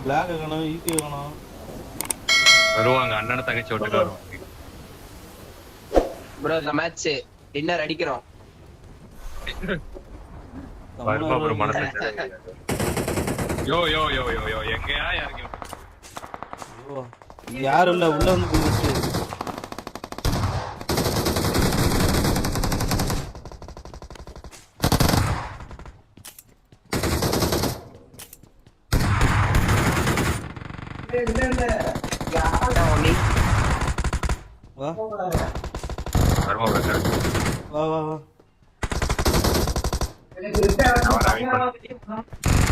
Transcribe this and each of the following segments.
Black காணோம், ஈகே காணோம். வருவாங்க அண்ணனை தங்கச்சி ஒட்டுக்கா வருவாங்க. ப்ரோ இந்த மேட்ச் டின்னர் அடிக்கிறோம். வருமா ப்ரோ மனசு. யோ யோ யோ யோ யோ எங்கயா யாருக்கு யாரும் இல்ல உள்ள வந்து போயிடுச்சு. வா வருமா ப்ரோ வா வா வா.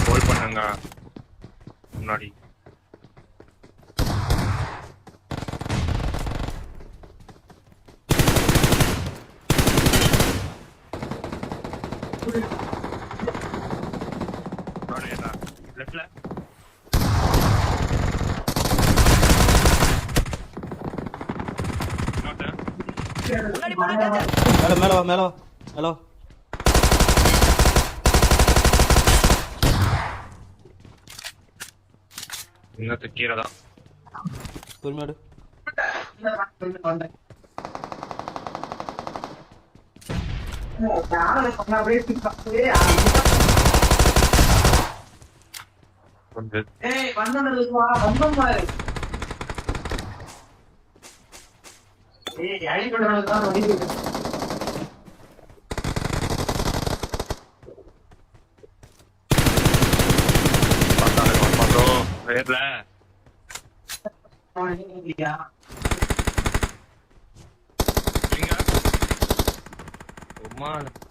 கோல் பண்ணுங்க முன்னாடி. லெஃப்ட்ல மேல மேல வா மேல வா மேல வா. இன்னொரு கீரை தான் பொறுமையாடு.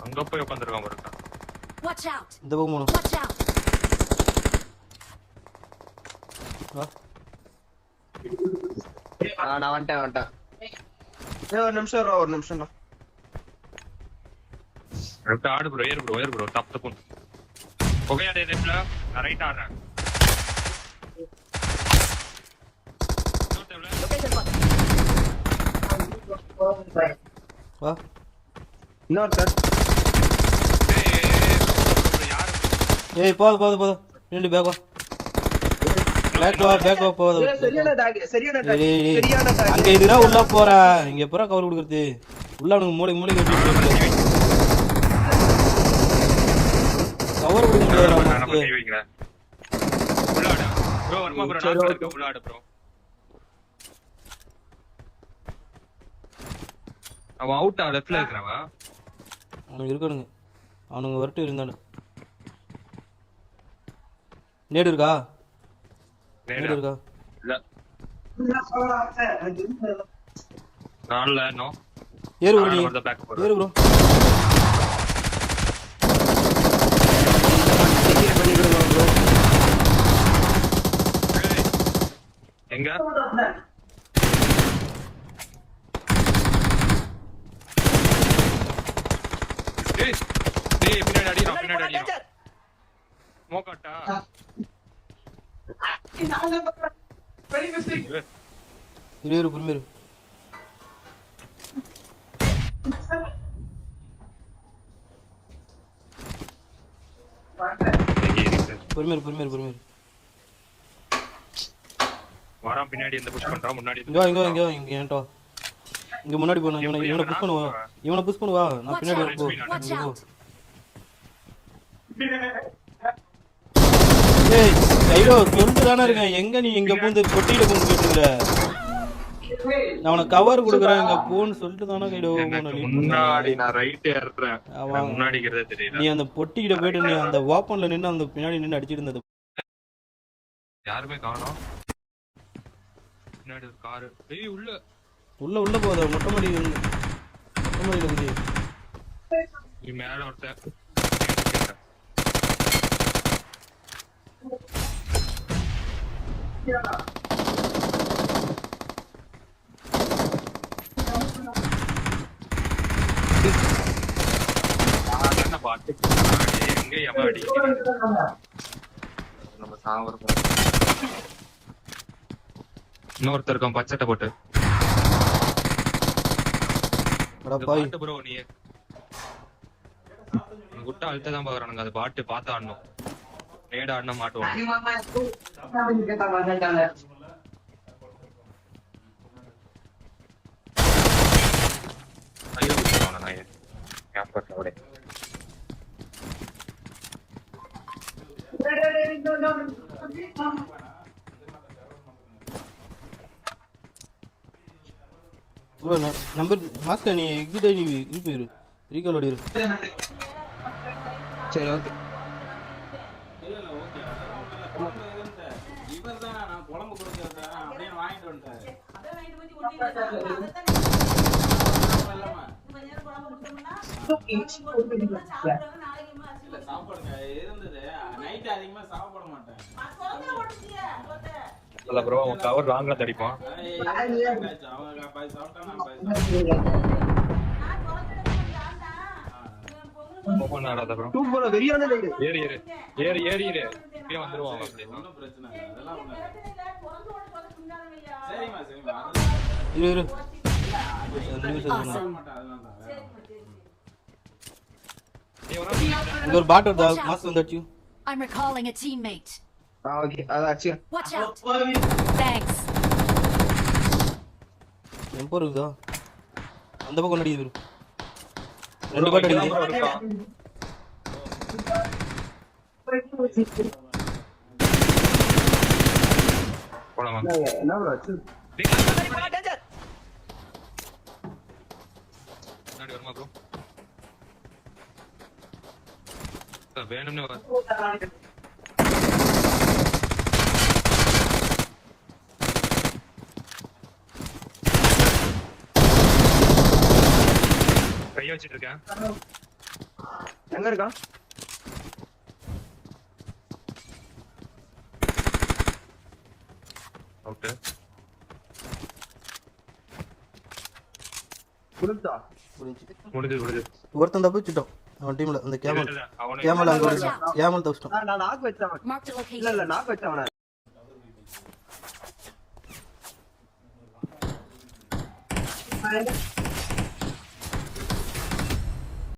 அங்க போய் உட்காந்துருக்கான் பாருங்க. இந்த பக்கம் போகணும். நான் வந்துட்டேன். ஒரு நிமிஷம் ஆடு ப்ரோ ஏறு ப்ரோ தப்பு தப்பு புகையாடே லெஃப்ட்ல நான் ரைட் ஆடுறேன். வா இன்னொருத்தர் ஏய் போதும் ரெண்டு பேக் வா. பேக் வா போதும். அங்க இதுதான் உள்ள போற. இங்க எப்பறா கவர் கொடுக்கறது? உள்ள அவனுக்கு மூளை கட்டி கவர் கொடுக்க முடியாது. ப்ரோ வருமா ப்ரோ நான் இருக்க உள்ளாடு ப்ரோ. அவன் அவுட் லெஃப்ட்ல இருக்கறவன். அவனுக்கு இருக்கானுங்க. அவனுங்க வரட்டு இருந்தானு. நேடு இருக்கா? நேடு இருக்கா? இல்ல. நான்ல நோ. ஏறு ப்ரோ. ஏறு ப்ரோ. எங்க? டேய் பின்னாடி அடிடா. மோகாட்டா. இரு புரியுது. பொறுமையா வரான் பின்னாடி இந்த புஷ் பண்றான் முன்னாடி. இங்க ஏன்டா இங்க முன்னாடி போணும். இவனை புஷ் பண்ணுவா. நான் பின்னாடி வரப்போ. ஏய் கைடோ சொல்லிட்டு தானே இருக்கேன். எங்க நீ எங்க பூந்து பொட்டியில பூந்து கேட்டுக்கிற? நான் உனக்கு கவர் கொடுக்குறேன் இங்க போன்னு சொல்லிட்டு தானே கைடோ முன்னாடி நான் ரைட் ஏறுறேன். முன்னாடிக்கிறதே தெரியல. நீ அந்த பொட்டிக்கிட்ட போயிட்டு நீ அந்த ஓப்பன்ல நின்று அந்த பின்னாடி நின்று அடிச்சிட்டு இருந்தது. யாருமே காணோம். பின்னாடி ஒரு கார். ஏய் உள்ள போதா மொட்டை மாடியில குதி. நீ மேல ஒருத்தன் பாட்டு எங்க எவன் அடிக்கிறான் நம்ம சாவர. இன்னொருத்தர் இருக்கான் பச்சட்டை போட்டு. ப்ரோ நீ விட்டா அழுத்த தான் பாக்குறானுங்க. அது பாட்டு பார்த்து ஆடணும். நேட ஆடினா மாட்டுவாங்க. ஐயோ விட்டுருவான நாயே. கேம்பர்ல ஓடே. ப்ரோ நம்பர் மாஸ்டர் நீ எக்ஸிட் ஆகி இது போயிரு ரீகால் ஓடிரு. சரி ஓகே. இல்ல ப்ரோ அவன் கவர் ராங்ல தடிப்பான். ஓபன் ஆடாத ப்ரோ. டூ போல வெறியான ரைடு. ஏறி ஏறி ஏறி ஏறி ஏறி இப்படியே வந்துருவான் அப்படியே. இரு இரு இங்க ஒரு பாட் வருதா மாஸ்டர் வந்தாச்சு. I'm recalling a teammate. Okay அதாச்சு. Watch out. Thanks. எம்போ இருக்குதா அந்த பக்கம் நடிக்குது ப்ரோ. ரெண்டு பாட் அடிக்குது. போலாமா? என்ன ப்ரோ ஆச்சு? முன்னாடி வருமா ப்ரோ? வேணும்னு கைய வச்சிட்டு இருக்கேன். எங்க இருக்கான்? ஓகே குடுத்தா முடிஞ்சு ஒருத்தன் தப்பிச்சிட்டோம் அவன் டீம்ல அந்த கேமல் கேமல் அங்க ஒரு கேமல் தப்பிச்சிட்டோம். நான் நாக் வச்சேன். Marked a இல்ல location. இல்ல நாக் வச்சவன.